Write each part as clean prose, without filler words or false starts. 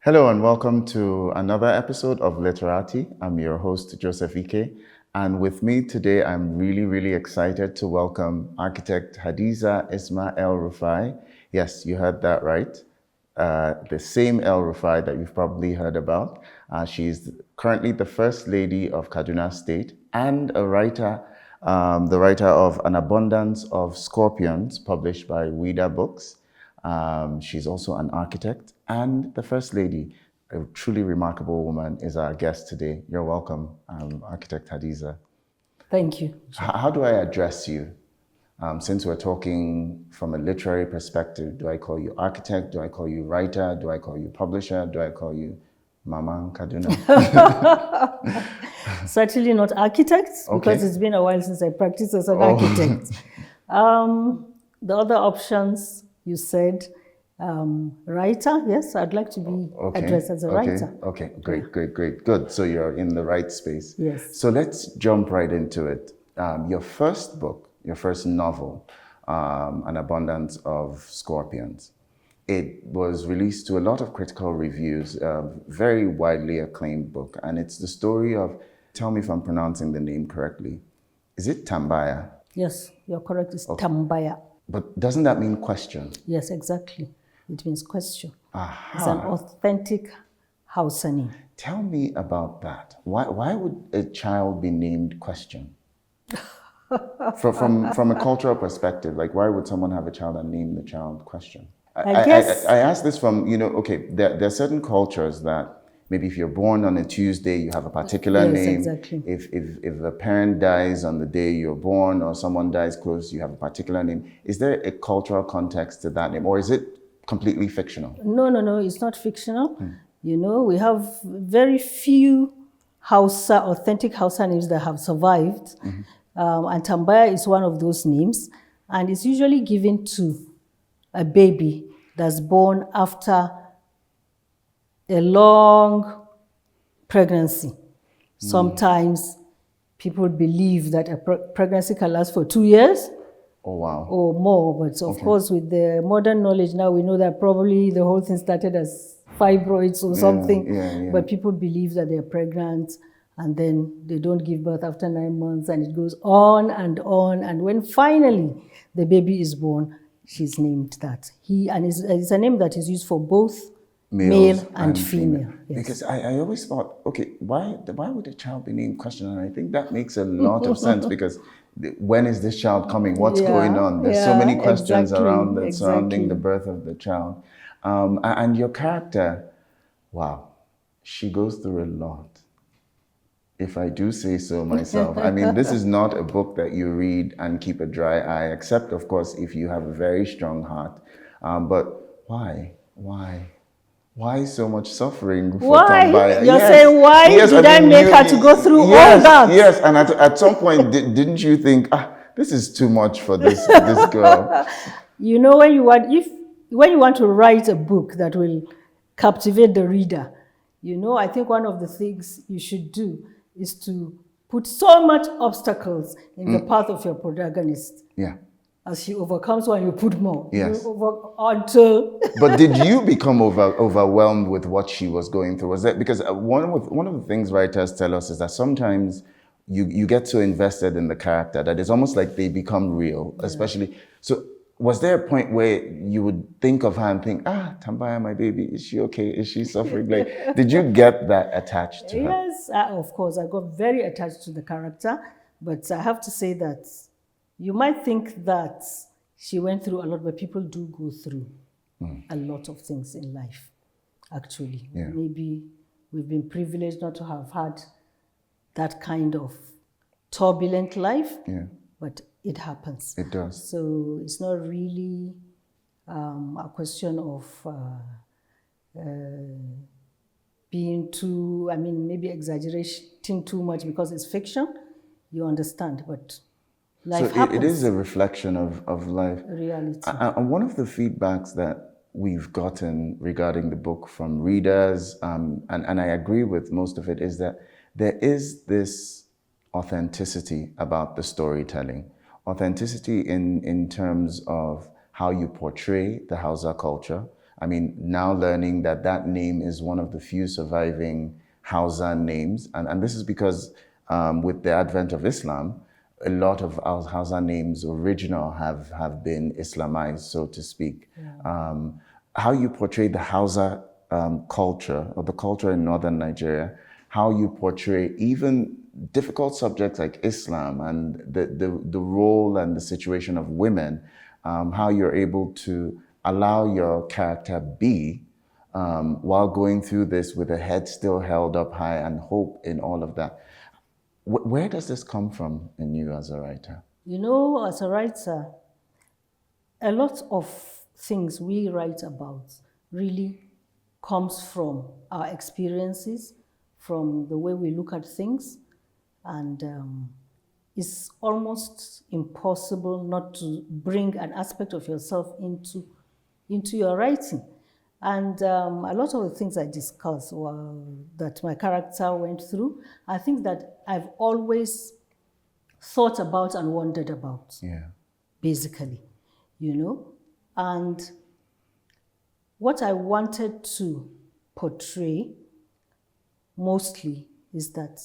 Hello and welcome to another episode of Literati. I'm your host, Joseph Ike. And with me today, I'm really excited to welcome architect Hadiza Isma El-Rufai. Yes, you heard that right. The same El-Rufai that you've probably heard about. She's currently the First Lady of Kaduna State and a writer, the writer of An Abundance of Scorpions, published by Wida Books. She's also an architect and the First Lady. A truly remarkable woman is our guest today. You're welcome, Architect Hadiza. Thank you. How do I address you? Since we're talking from a literary perspective, do I call you architect? Do I call you writer? Do I call you publisher? Do I call you Mama Kaduna? Certainly not architect, because it's been a while since I practiced as an architect. The other options, you said, writer. Yes, I'd like to be addressed as a writer. Okay, great. Good. So you're in the right space. Yes. So let's jump right into it. Your first book, your first novel, An Abundance of Scorpions, it was released to a lot of critical reviews, very widely acclaimed book. And it's the story of, tell me if I'm pronouncing the name correctly, is it Tambaya? Yes, you're correct. It's Tambaya. But doesn't that mean question? Yes, exactly. It means question. Aha. It's an authentic Hausa name. Tell me about that. Why would a child be named question? From a cultural perspective, like why would someone have a child and name the child question? I guess I ask this from, there are certain cultures that maybe if you're born on a Tuesday, you have a particular name. Exactly. If a parent dies on the day you're born or someone dies close, you have a particular name. Is there a cultural context to that name, or is it completely fictional? No, it's not fictional. We have very few authentic Hausa names that have survived. And Tambaya is one of those names. And it's usually given to a baby that's born after a long pregnancy. Sometimes people believe that a pregnancy can last for 2 years. Oh, wow. Or more. But of course, with the modern knowledge now, we know that probably the whole thing started as fibroids or something. Yeah. But people believe that they're pregnant and then they don't give birth after 9 months, and it goes on. And when finally the baby is born, she's named that. It's a name that is used for both male and female. Yes. Because I always thought, why would a child be named question? And I think that makes a lot of sense because when is this child coming? What's going on? There's so many questions surrounding the birth of the child. And your character, wow, she goes through a lot. If I do say so myself. I mean, this is not a book that you read and keep a dry eye, except, of course, if you have a very strong heart. But why? Why so much suffering for Tambaya? You're saying why did I make her to go through all that? Yes, and at some point, didn't you think, this is too much for this girl? When you want to write a book that will captivate the reader, I think one of the things you should do is to put so much obstacles in the path of your protagonist. Yeah. As she overcomes one, you put more. Yes. Until. But did you become overwhelmed with what she was going through? Was that because one of the things writers tell us is that sometimes you get so invested in the character that it's almost like they become real, especially. So was there a point where you would think of her and think, Tambaya, my baby, is she okay? Is she suffering? Like, did you get that attached to her? Yes, of course. I got very attached to the character. But I have to say that you might think that she went through a lot, but people do go through a lot of things in life, actually. Yeah. Maybe we've been privileged not to have had that kind of turbulent life, but it happens. It does. So it's not really a question of being too, maybe exaggerating too much because it's fiction. You understand, but life happens. It is a reflection of life. Reality. And one of the feedbacks that we've gotten regarding the book from readers, and I agree with most of it, is that there is this authenticity about the storytelling. Authenticity in terms of how you portray the Hausa culture, I mean, now learning that that name is one of the few surviving Hausa names. And this is because with the advent of Islam, a lot of our Hausa names original have been Islamized, so to speak. How you portray the Hausa culture, or the culture in northern Nigeria, how you portray even difficult subjects like Islam and the role and the situation of women, how you're able to allow your character be while going through this with a head still held up high and hope in all of that. Where does this come from in you as a writer? You know, as a writer, a lot of things we write about really comes from our experiences, from the way we look at things, and it's almost impossible not to bring an aspect of yourself into your writing. And a lot of the things I discuss that my character went through, I think that I've always thought about and wondered about, basically, you know. And what I wanted to portray mostly is that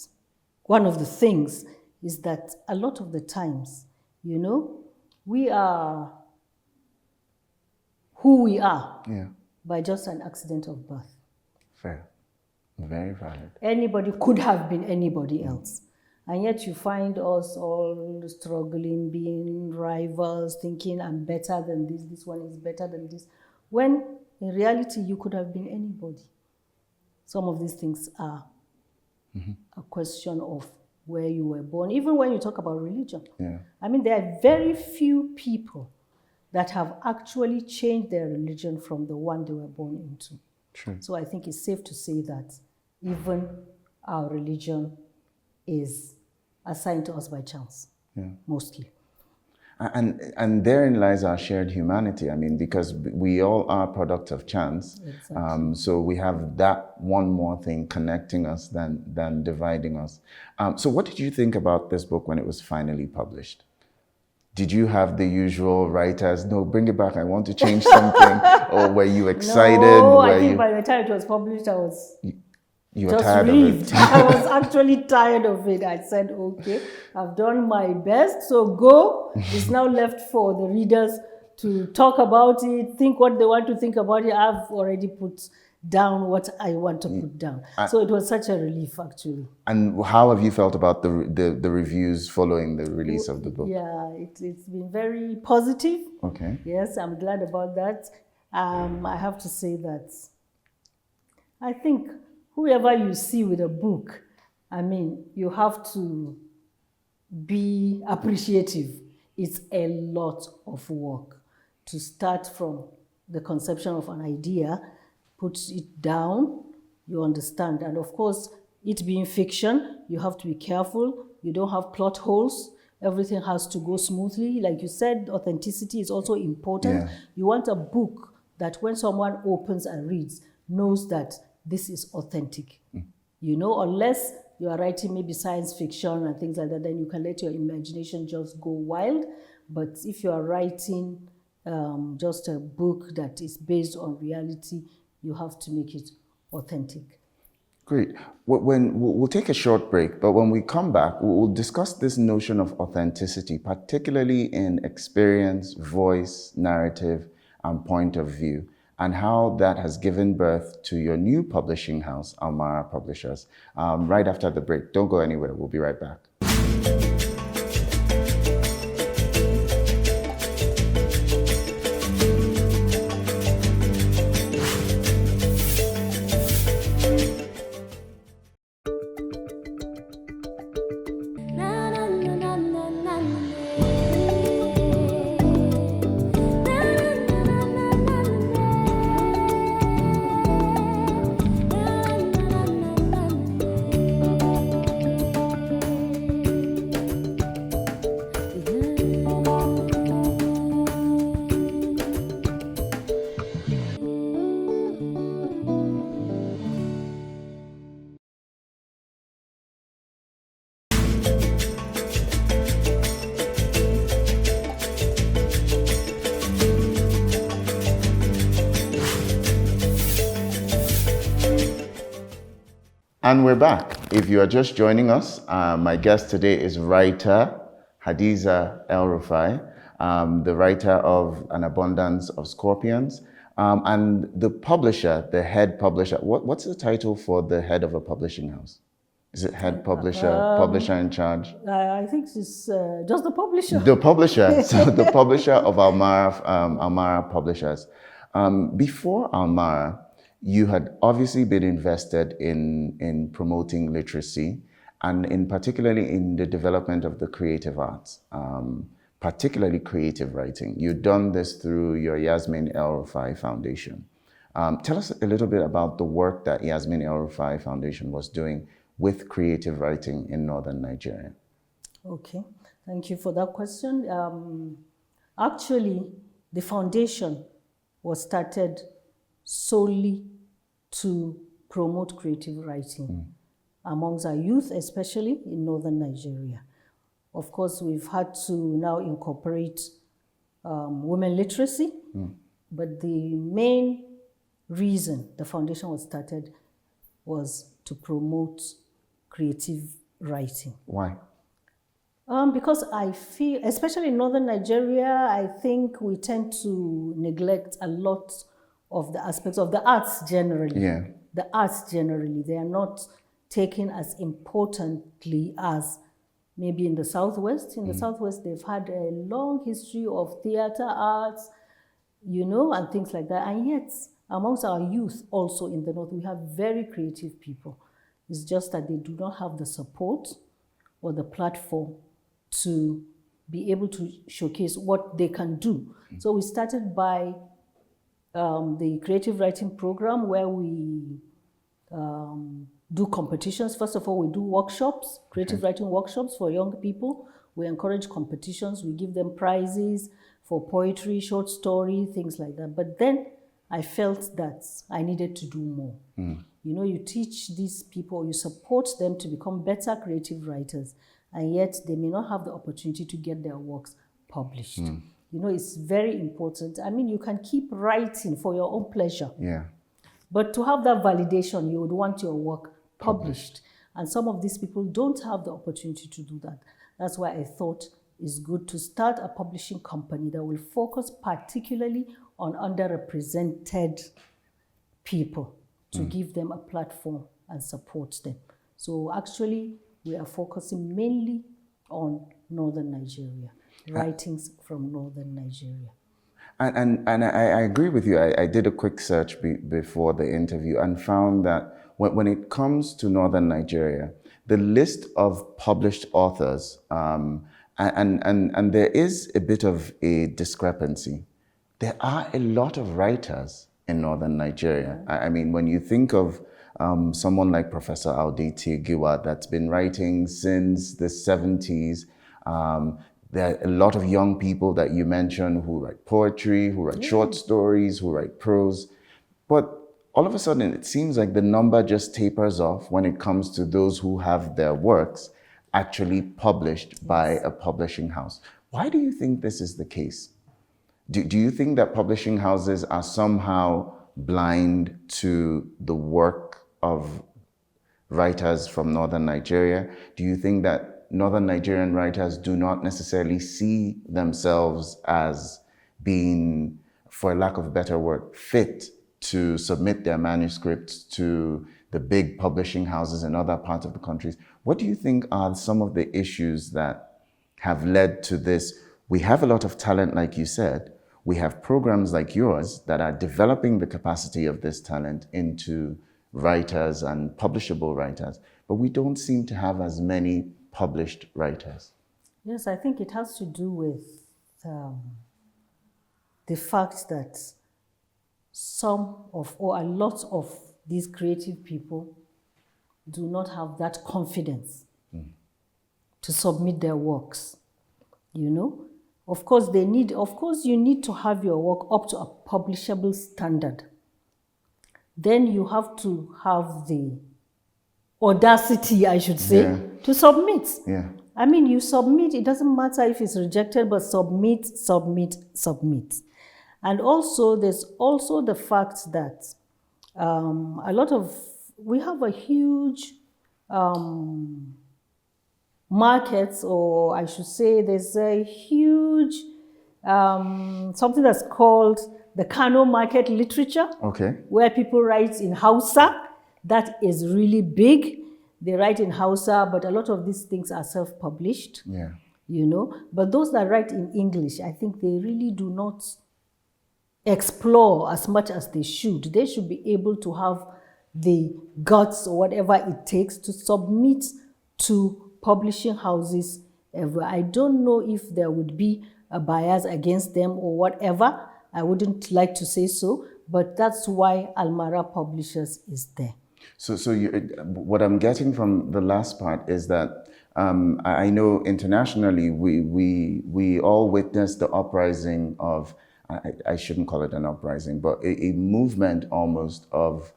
one of the things is that a lot of the times, you know, we are who we are by just an accident of birth. Fair. Very valid. Anybody could have been anybody else. And yet you find us all struggling, being rivals, thinking I'm better than this one is better than this. When in reality, you could have been anybody. Some of these things are a question of where you were born. Even when you talk about religion. I mean, there are very few people that have actually changed their religion from the one they were born into. True. So I think it's safe to say that even our religion is assigned to us by chance, mostly. And therein lies our shared humanity. I mean, because we all are products of chance. Exactly. So we have that one more thing connecting us than dividing us. So what did you think about this book when it was finally published? Did you have the usual writers, no, bring it back, I want to change something? Or were you excited? No, I think by the time it was published, I was you were just tired relieved. of it. I was actually tired of it. I said, okay, I've done my best, so go. It's now left for the readers to talk about it, think what they want to think about it. I've already put down what I want to put down. So it was such a relief, actually. And how have you felt about the reviews following the release of the book? Yeah, it's been very positive. Okay. Yes, I'm glad about that. I have to say that I think whoever you see with a book, I mean, you have to be appreciative. It's a lot of work to start from the conception of an idea, put it down, you understand. And of course, it being fiction, you have to be careful. You don't have plot holes. Everything has to go smoothly. Like you said, authenticity is also important. You want a book that when someone opens and reads, knows that this is authentic. You know, unless you are writing maybe science fiction and things like that, then you can let your imagination just go wild. But if you are writing just a book that is based on reality, you have to make it authentic. Great. We'll take a short break, but when we come back, we'll discuss this notion of authenticity, particularly in experience, voice, narrative, and point of view, and how that has given birth to your new publishing house, Almara Publishers. Right after the break. Don't go anywhere. We'll be right back. And we're back. If you are just joining us, my guest today is writer Hadiza El-Rufai, the writer of An Abundance of Scorpions, and the publisher, the head publisher. What's the title for the head of a publishing house? Is it head publisher, publisher in charge? I think it's just the publisher. The publisher, so the publisher of Almara Publishers. Before Almara, you had obviously been invested in promoting literacy and in particularly in the development of the creative arts, particularly creative writing. You've done this through your Yasmin El-Rufai Foundation. Tell us a little bit about the work that Yasmin El-Rufai Foundation was doing with creative writing in northern Nigeria. Okay, thank you for that question. Actually, the foundation was started solely to promote creative writing amongst our youth, especially in northern Nigeria. Of course, we've had to now incorporate women literacy, but the main reason the foundation was started was to promote creative writing. Why? Because I feel, especially in northern Nigeria, I think we tend to neglect a lot of the aspects of the arts generally. Yeah. The arts generally, they are not taken as importantly as maybe in the Southwest. In the Southwest, they've had a long history of theater arts, you know, and things like that. And yet, amongst our youth also in the North, we have very creative people. It's just that they do not have the support or the platform to be able to showcase what they can do. So we started by the creative writing program where we do competitions. First of all, we do workshops, creative writing workshops for young people. We encourage competitions. We give them prizes for poetry, short story, things like that. But then I felt that I needed to do more. You know, you teach these people, you support them to become better creative writers, and yet they may not have the opportunity to get their works published. You know, it's very important. I mean, you can keep writing for your own pleasure. Yeah. But to have that validation, you would want your work published. And some of these people don't have the opportunity to do that. That's why I thought it's good to start a publishing company that will focus particularly on underrepresented people to give them a platform and support them. So actually, we are focusing mainly on northern Nigeria, writings from northern Nigeria. And I agree with you. I did a quick search before the interview and found that when it comes to northern Nigeria, the list of published authors, and there is a bit of a discrepancy. There are a lot of writers in northern Nigeria. I mean, when you think of someone like Professor Alde Giwa that's been writing since the 70s, there are a lot of young people that you mentioned who write poetry, who write short stories, who write prose. But all of a sudden, it seems like the number just tapers off when it comes to those who have their works actually published by a publishing house. Why do you think this is the case? Do you think that publishing houses are somehow blind to the work of writers from northern Nigeria? Do you think that northern Nigerian writers do not necessarily see themselves as being, for lack of a better word, fit to submit their manuscripts to the big publishing houses in other parts of the country? What do you think are some of the issues that have led to this? We have a lot of talent, like you said. We have programs like yours that are developing the capacity of this talent into writers and publishable writers, but we don't seem to have as many published writers. Yes, I think it has to do with the fact that some of, or a lot of these creative people do not have that confidence to submit their works, you know? Of course, you need to have your work up to a publishable standard. Then you have to have the audacity, I should say, to submit. Yeah. I mean, you submit, it doesn't matter if it's rejected, but submit. And also, there's also the fact that a lot of we have a huge markets, or I should say there's a huge something that's called the Kano market literature, Okay. where people write in Hausa. That is really big. They write in Hausa, but a lot of these things are self-published, Yeah. you know. But those that write in English, I think they really do not explore as much as they should. They should be able to have the guts or whatever it takes to submit to publishing houses ever. I don't know if there would be a bias against them or whatever. I wouldn't like to say so, but that's why Almara Publishers is there. So what I'm getting from the last part is that I know internationally we all witnessed the uprising of, I shouldn't call it an uprising, but a movement almost of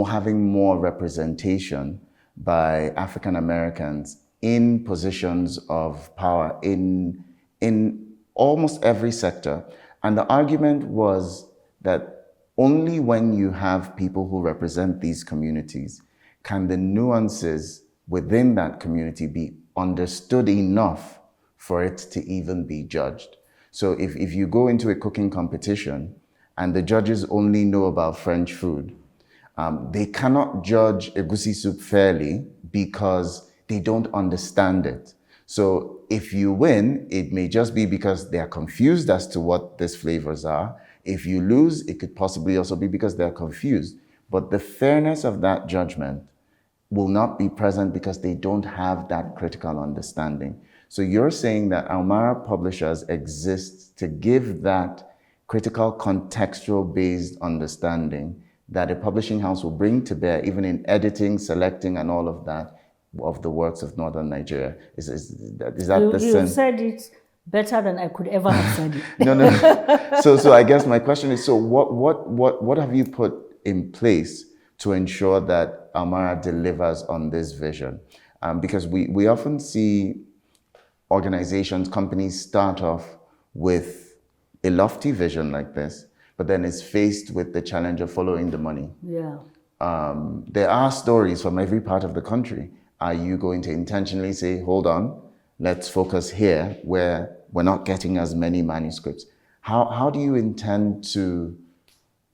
having more representation by African Americans in positions of power in almost every sector. And the argument was that only when you have people who represent these communities can the nuances within that community be understood enough for it to even be judged. So if you go into a cooking competition and the judges only know about French food, they cannot judge egusi soup fairly because they don't understand it. So if you win, it may just be because they are confused as to what these flavors are. If you lose, it could possibly also be because they're confused. But the fairness of that judgment will not be present because they don't have that critical understanding. So you're saying that Almara Publishers exists to give that critical contextual-based understanding that a publishing house will bring to bear, even in editing, selecting, and all of that, of the works of Northern Nigeria. Is that the sense? You said it better than I could ever have said it. No. So I guess my question is, so what have you put in place to ensure that Almara delivers on this vision? Because we often see organizations, companies start off with a lofty vision like this, but then it's faced with the challenge of following the money. Yeah. There are stories from every part of the country. Are you going to intentionally say, hold on, let's focus here where we're not getting as many manuscripts? How do you intend to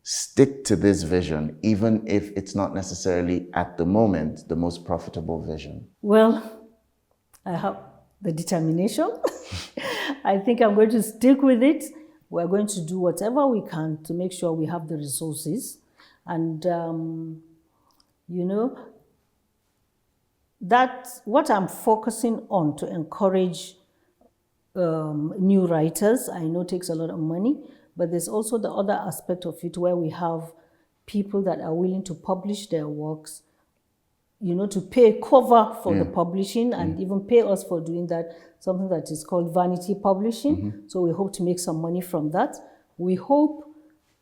stick to this vision, even if it's not necessarily at the moment the most profitable vision? Well, I have the determination. I think I'm going to stick with it. We're going to do whatever we can to make sure we have the resources. And, you know, that's what I'm focusing on to encourage new writers. I know it takes a lot of money, but there's also the other aspect of it where we have people that are willing to publish their works, you know, to pay cover for the publishing and even pay us for doing that, something that is called vanity publishing. So we hope to make some money from that. We hope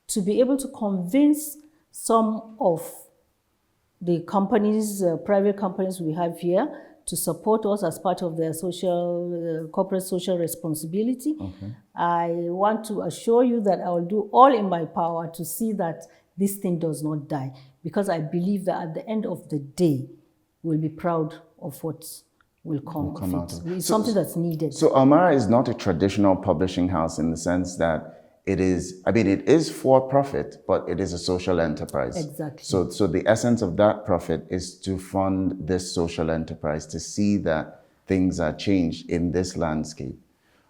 to be able to convince some of the companies, private companies we have here, to support us as part of their social, corporate social responsibility. I want to assure you that I will do all in my power to see that this thing does not die, because I believe that at the end of the day, we'll be proud of what will come of it. It's something that's needed. So Almara is not a traditional publishing house in the sense that it is, I mean, it is for profit, but it is a social enterprise. Exactly. So the essence of that profit is to fund this social enterprise, to see that things are changed in this landscape.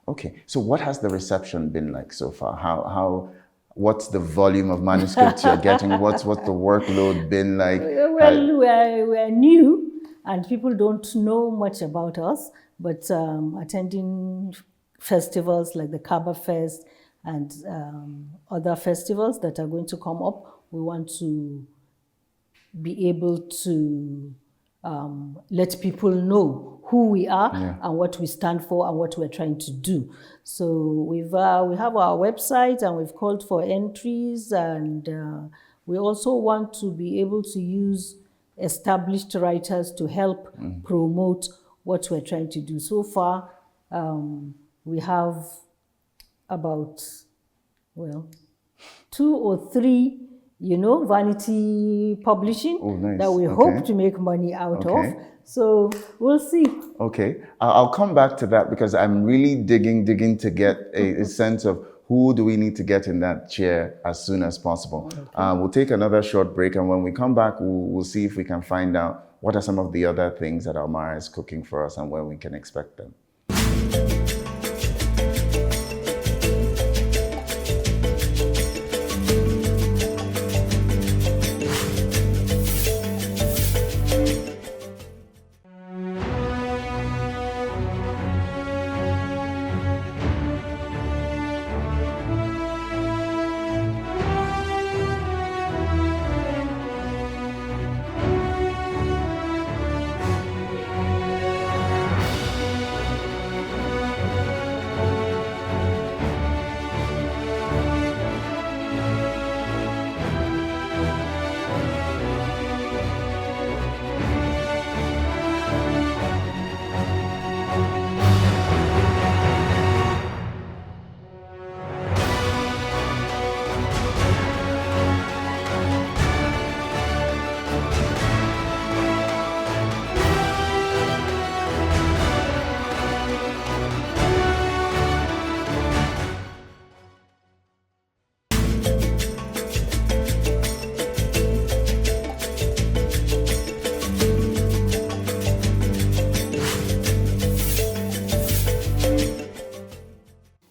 Okay, so what has the reception been like so far? What's the volume of manuscripts you're getting? What's the workload been like? Well, we're new and people don't know much about us, but attending festivals like the Kaba Fest and other festivals that are going to come up, we want to be able to let people know who we are and what we stand for and what we're trying to do. So we have our website and we've called for entries, and we also want to be able to use established writers to help promote what we're trying to do. So far, we have about, 2 or 3 vanity publishing nice. that we hope to make money out of. So we'll see. Okay, I'll come back to that because I'm really digging to get a sense of who do we need to get in that chair as soon as possible. We'll take another short break, and when we come back, we'll see if we can find out what are some of the other things that Almara is cooking for us and when we can expect them.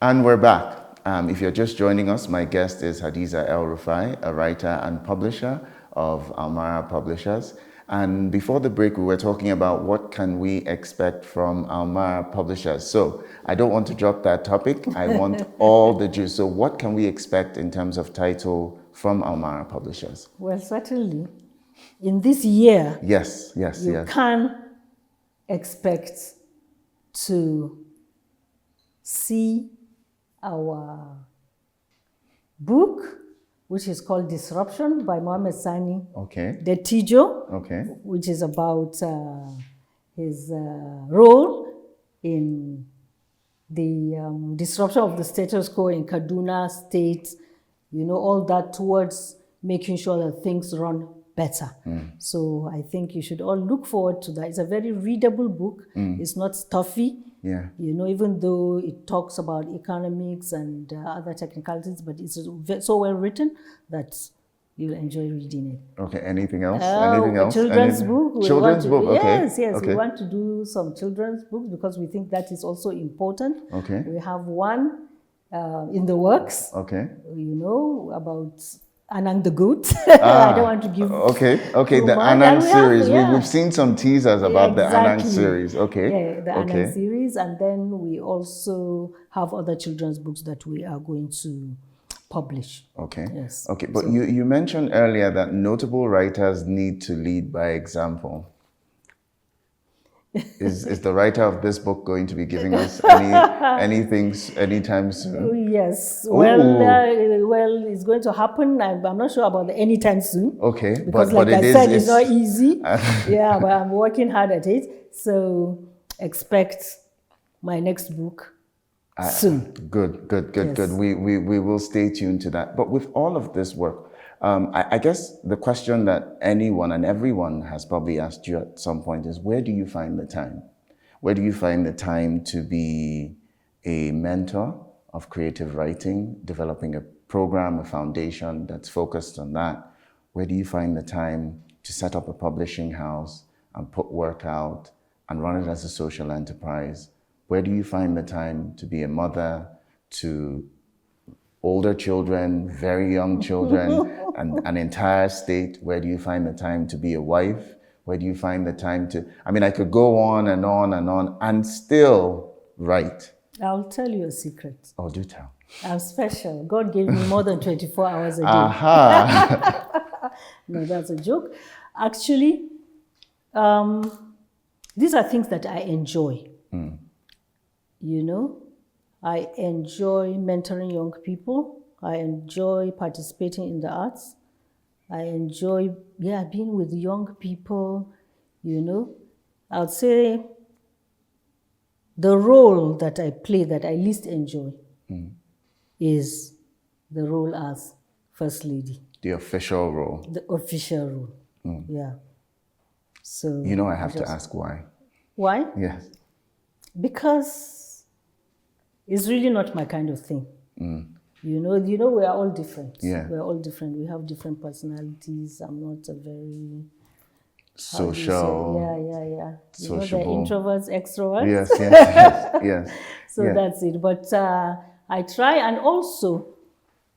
And we're back. If you're just joining us, my guest is Hadiza El-Rufai, a writer and publisher of Almara Publishers. And before the break, we were talking about what can we expect from Almara Publishers. So I don't want to drop that topic. I want all the juice. So what can we expect in terms of title from Almara Publishers? Well, certainly, in this year, you can expect to see our book, which is called Disruption by Mohammed Sani Dettijo, which is about his role in the disruption of the status quo in Kaduna State, all that towards making sure that things run better. So I think you should all look forward to that. It's a very readable book. It's not stuffy. Even though it talks about economics and other technicalities, but it's so well written that you'll enjoy reading it. Okay, anything else? Anything else? Children's book. Children's book, okay. Yes, okay. We want to do some children's books because we think that is also important. Okay. We have one in the works. Okay. About Anang the goat. I don't want to give. Okay. The Anang series. We've seen some teasers about the Anang series. Okay. Yeah, the Anang series, and then we also have other children's books that we are going to publish. Okay. Yes. Okay, but you mentioned earlier that notable writers need to lead by example. Is the writer of this book going to be giving us anything anytime soon? Yes. Well, it's going to happen. I'm not sure about the anytime soon. Okay. Because like I said, it's not easy. Yeah, but I'm working hard at it. So expect my next book soon. Good. Yes. We will stay tuned to that. But with all of this work, I guess the question that anyone and everyone has probably asked you at some point is, where do you find the time? Where do you find the time to be a mentor of creative writing, developing a program, a foundation that's focused on that? Where do you find the time to set up a publishing house and put work out and run it as a social enterprise? Where do you find the time to be a mother to older children, very young children, and an entire state? Where do you find the time to be a wife? Where do you find the time to, I could go on and on and on and still write. I'll tell you a secret. Oh, do tell. I'm special. God gave me more than 24 hours a day. Aha. No, that's a joke. Actually, these are things that I enjoy. I enjoy mentoring young people. I enjoy participating in the arts. I enjoy, being with young people, I would say the role that I play that I least enjoy is the role as First Lady. The official role. The official role. Yeah. So You know, I have to ask why. Why? Yes. Because it's really not my kind of thing. You know, we are all different. Yeah. We're all different. We have different personalities. I'm not a very Social. Yeah. You know, Sociable. the introverts, extroverts. Yes. So that's it. But I try, and also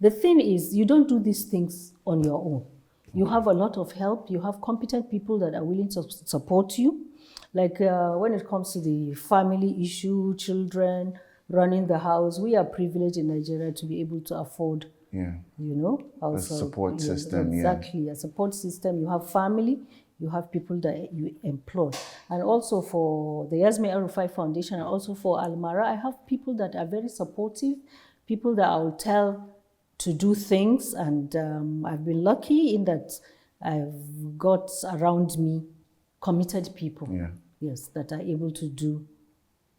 the thing is, you don't do these things on your own. You have a lot of help. You have competent people that are willing to support you. Like when it comes to the family issue, children, running the house, we are privileged in Nigeria to be able to afford, Yeah. you know, A support system. Exactly, a support system. You have family, you have people that you employ. And also for the Isma El-Rufai Foundation and also for Almara, I have people that are very supportive, people that I'll tell to do things. And I've been lucky in that I've got around me committed people, yes, that are able to do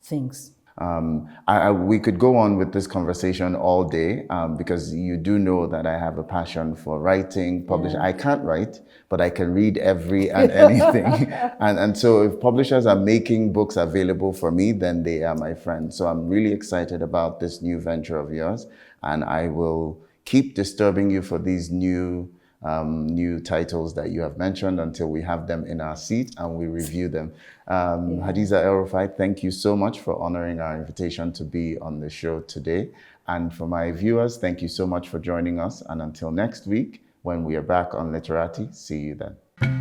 things. We could go on with this conversation all day because you do know that I have a passion for writing, publishing. I can't write, but I can read every and anything. and so if publishers are making books available for me, then they are my friends. So I'm really excited about this new venture of yours. And I will keep disturbing you for these new titles that you have mentioned until we have them in our seat and we review them. Hadiza El-Rufai, thank you so much for honoring our invitation to be on the show today. And for my viewers, thank you so much for joining us. And until next week, when we are back on Literati, see you then.